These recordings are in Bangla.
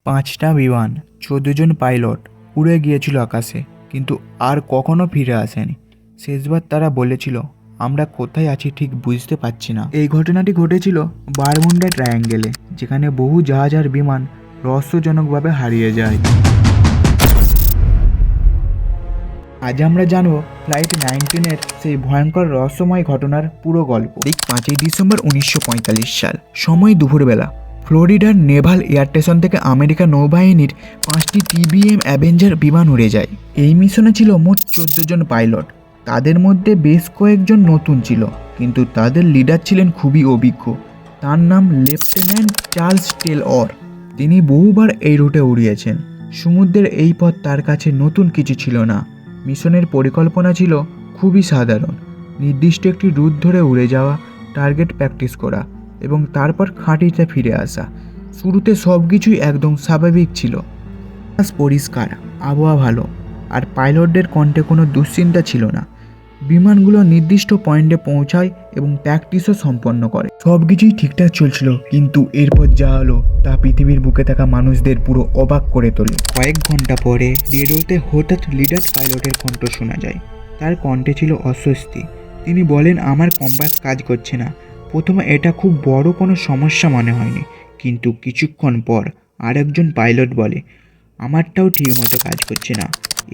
5টা বিমান, 14 জন পাইলট উড়ে গিয়েছিল আকাশে, কিন্তু আর কখনো ফিরে আসেনি। শেষবার তারা বলেছিল, আমরা কোথায় আছি ঠিক বুঝতে পারছি না। এই ঘটনাটি ঘটেছিল বারমুডা ট্রায়াঙ্গেলে, যেখানে বহু জাহাজ আর বিমান রহস্যজনকভাবে হারিয়ে যায়। আজ আমরা জানব ফ্লাইট 19-এর সেই ভয়ঙ্কর রহস্যময় ঘটনার পুরো গল্প। ঠিক 5ই ডিসেম্বর 1945 সাল, সময় দুপুরবেলা। ফ্লোরিডার নেভাল এয়ার স্টেশন থেকে আমেরিকা নৌবাহিনীর 5টি টিবিএম অ্যাভেঞ্জার বিমান উড়ে যায়। এই মিশনে ছিল মোট 14 জন পাইলট। তাদের মধ্যে বেশ কয়েকজন নতুন ছিল, কিন্তু তাদের লিডার ছিলেন খুবই অভিজ্ঞ। তার নাম লেফটেন্যান্ট চার্লস টেলর। তিনি বহুবার এই রুটে উড়িয়েছেন। সমুদ্রের এই পথ তার কাছে নতুন কিছু ছিল না। মিশনের পরিকল্পনা ছিল খুবই সাধারণ: নির্দিষ্ট একটি রুট ধরে উড়ে যাওয়া, টার্গেট প্র্যাকটিস করা এবং তারপর ঘাঁটিতে ফিরে আসা। শুরুতে সব কিছুই একদম স্বাভাবিক ছিল। আকাশ পরিষ্কার, আবহাওয়া ভালো, আর পাইলটদের কণ্ঠে কোনো দুশ্চিন্তা ছিল না। বিমানগুলো নির্দিষ্ট পয়েন্টে পৌঁছায় এবং প্র্যাকটিসও সম্পন্ন করে। সব কিছুই ঠিকঠাক চলছিল, কিন্তু এরপর যা হলো তা পৃথিবীর বুকে থাকা মানুষদের পুরো অবাক করে তোলে। কয়েক ঘন্টা পরে রেডিওতে হঠাৎ লিডার পাইলটের কণ্ঠ শোনা যায়। তার কণ্ঠে ছিল অস্বস্তি। তিনি বলেন, আমার কম্পাস কাজ করছে না। প্রথমে এটা খুব বড় কোনো সমস্যা মনে হয়নি, কিন্তু কিছুক্ষণ পর আরেকজন পাইলট বলে, আমারটাও ঠিকমতো কাজ করছে না।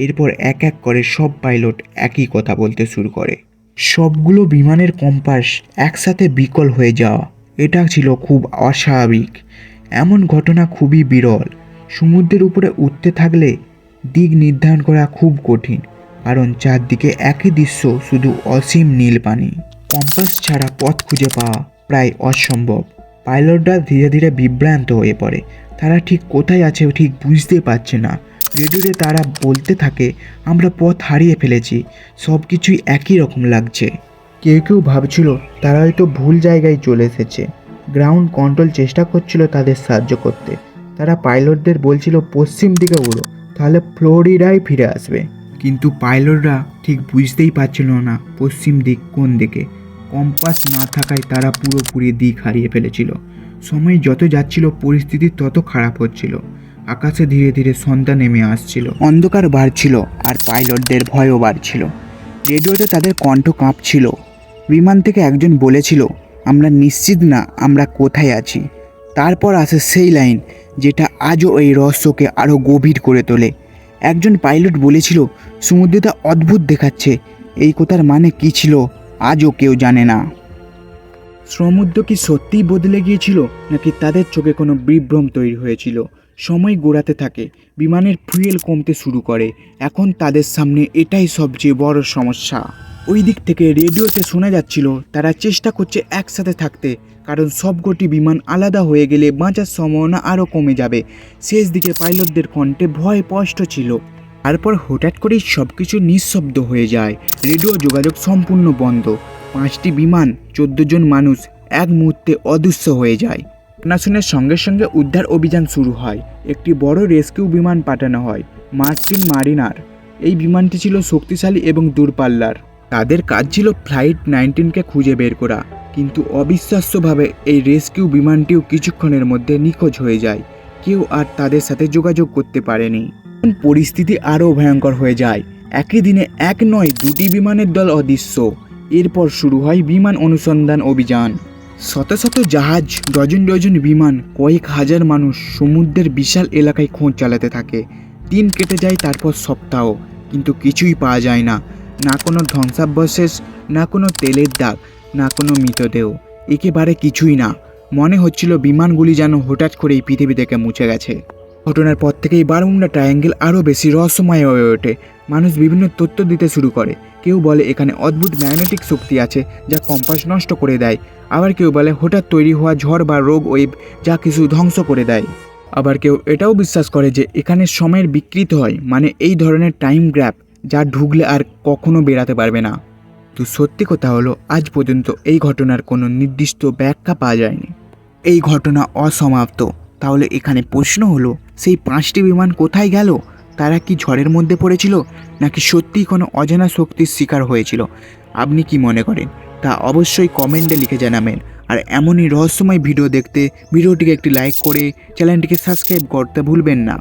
এরপর এক এক করে সব পাইলট একই কথা বলতে শুরু করে। সবগুলো বিমানের কম্পাস একসাথে বিকল হয়ে যাওয়া, এটা ছিল খুব অস্বাভাবিক। এমন ঘটনা খুবই বিরল। সমুদ্রের উপরে উঠতে থাকলে দিক নির্ধারণ করা খুব কঠিন, কারণ চারদিকে একই দৃশ্য, শুধু অসীম নীল পানি। কম্পাস ছাড়া পথ খুঁজে পাওয়া প্রায় অসম্ভব। পাইলটরা ধীরে ধীরে বিভ্রান্ত হয়ে পড়ে। তারা ঠিক কোথায় আছে ঠিক বুঝতে পারছে না। রেডিওতে তারা বলতে থাকে, আমরা পথ হারিয়ে ফেলেছি, সব কিছুই একই রকম লাগছে। কেউ কেউ ভাবছিল তারা হয়তো ভুল জায়গায় চলে এসেছে। গ্রাউন্ড কন্ট্রোল চেষ্টা করছিল তাদের সাহায্য করতে। তারা পাইলটদের বলছিল, পশ্চিম দিকে উড়ো, তাহলে ফ্লোরিডায় ফিরে আসবে। কিন্তু পাইলটরা ঠিক বুঝতেই পারছিল না পশ্চিম দিক কোন দিকে। কম্পাস না থাকায় তারা পুরোপুরি দিক হারিয়ে ফেলেছিল। সময় যত যাচ্ছিল পরিস্থিতি তত খারাপ হচ্ছিল। আকাশে ধীরে ধীরে সন্ধ্যা নেমে আসছিল, অন্ধকার বাড়ছিল, আর পাইলটদের ভয়ও বাড়ছিল। রেডিওতে তাদের কণ্ঠ কাঁপছিল। বিমান থেকে একজন বলেছিল, আমরা নিশ্চিত না আমরা কোথায় আছি। তারপর আসে সেই লাইন যেটা আজও এই রহস্যকে আরও গভীর করে তোলে। একজন পাইলট বলেছিল, সমুদ্রটা অদ্ভুত দেখাচ্ছে। এই কথার মানে কী ছিল আজও কেউ জানে না। সমুদ্র কি সত্যিই বদলে গিয়েছিল, নাকি তাদের চোখে কোনো বিভ্রম তৈরি হয়েছিল? সময় গড়াতে থাকে, বিমানের ফুয়েল কমতে শুরু করে। এখন তাদের সামনে এটাই সবচেয়ে বড় সমস্যা। ওই দিক থেকে রেডিওতে শোনা যাচ্ছিল, তারা চেষ্টা করছে একসাথে থাকতে, কারণ সবকটি বিমান আলাদা হয়ে গেলে বাঁচার সম্ভাবনা আরও কমে যাবে। শেষ দিকে পাইলটদের কণ্ঠে ভয় স্পষ্ট ছিল। তারপর হঠাৎ করেই সব কিছু নিঃশব্দ হয়ে যায়। রেডিও যোগাযোগ সম্পূর্ণ বন্ধ। 5টি বিমান, 14 জন মানুষ এক মুহূর্তে অদৃশ্য হয়ে যায়। ঘটনার সঙ্গে সঙ্গে উদ্ধার অভিযান শুরু হয়। একটি বড় রেস্কিউ বিমান পাঠানো হয়, মার্টিন মারিনার। এই বিমানটি ছিল শক্তিশালী এবং দূরপাল্লার। তাদের কাজ ছিল ফ্লাইট 19কে খুঁজে বের করা, কিন্তু অবিশ্বাস্যভাবে এই রেস্কিউ বিমানটিও কিছুক্ষণের মধ্যে নিখোঁজ হয়ে যায়। কেউ আর তাদের সাথে যোগাযোগ করতে পারেনি। পরিস্থিতি আরও ভয়ঙ্কর হয়ে যায়। একই দিনে এক নয় 2টি বিমানের দল অদৃশ্য। এরপর শুরু হয় বিমান অনুসন্ধান অভিযান। শত শত জাহাজ, ডজন ডজন বিমান, কয়েক হাজার মানুষ সমুদ্রের বিশাল এলাকায় খোঁজ চালাতে থাকে। দিন কেটে যায়, তারপর সপ্তাহ, কিন্তু কিছুই পাওয়া যায় না। না কোনো ধ্বংসাবশেষ, না কোনো তেলের দাগ, না কোনো মৃতদেহ, একেবারে কিছুই না। মনে হচ্ছিল বিমানগুলি যেন হঠাৎ করেই পৃথিবী থেকে মুছে গেছে। ঘটনার পর থেকেই বারমুডা ট্রায়াঙ্গেল আরও বেশি রহস্যময় হয়ে ওঠে। মানুষ বিভিন্ন তথ্য দিতে শুরু করে। কেউ বলে এখানে অদ্ভুত ম্যাগনেটিক শক্তি আছে যা কম্পাস নষ্ট করে দেয়। আবার কেউ বলে হঠাৎ তৈরি হওয়া ঝড় বা রোগ ওয়েভ যা কিছু ধ্বংস করে দেয়। আবার কেউ এটাও বিশ্বাস করে যে এখানে সময়ের বিকৃত হয়, মানে এই ধরনের টাইম গ্যাপ যা ঢুকলে আর কখনো বেরাতে পারবে না। তো সত্যি কথা হলো, আজ পর্যন্ত এই ঘটনার কোনো নির্দিষ্ট ব্যাখ্যা পাওয়া যায়নি। এই ঘটনা অসমাপ্ত। তাহলে এখানে প্রশ্ন হলো, সেই 5টি বিমান কোথায় গেল? তারা কি ঝড়ের মধ্যে পড়েছিল, নাকি সত্যিই কোনো অজানা শক্তির শিকার হয়েছিল? আপনি কি মনে করেন তা অবশ্যই কমেন্টে লিখে জানাবেন। আর এমনই রহস্যময় ভিডিও দেখতে ভিডিওটিকে একটি লাইক করে চ্যানেলটিকে সাবস্ক্রাইব করতে ভুলবেন না।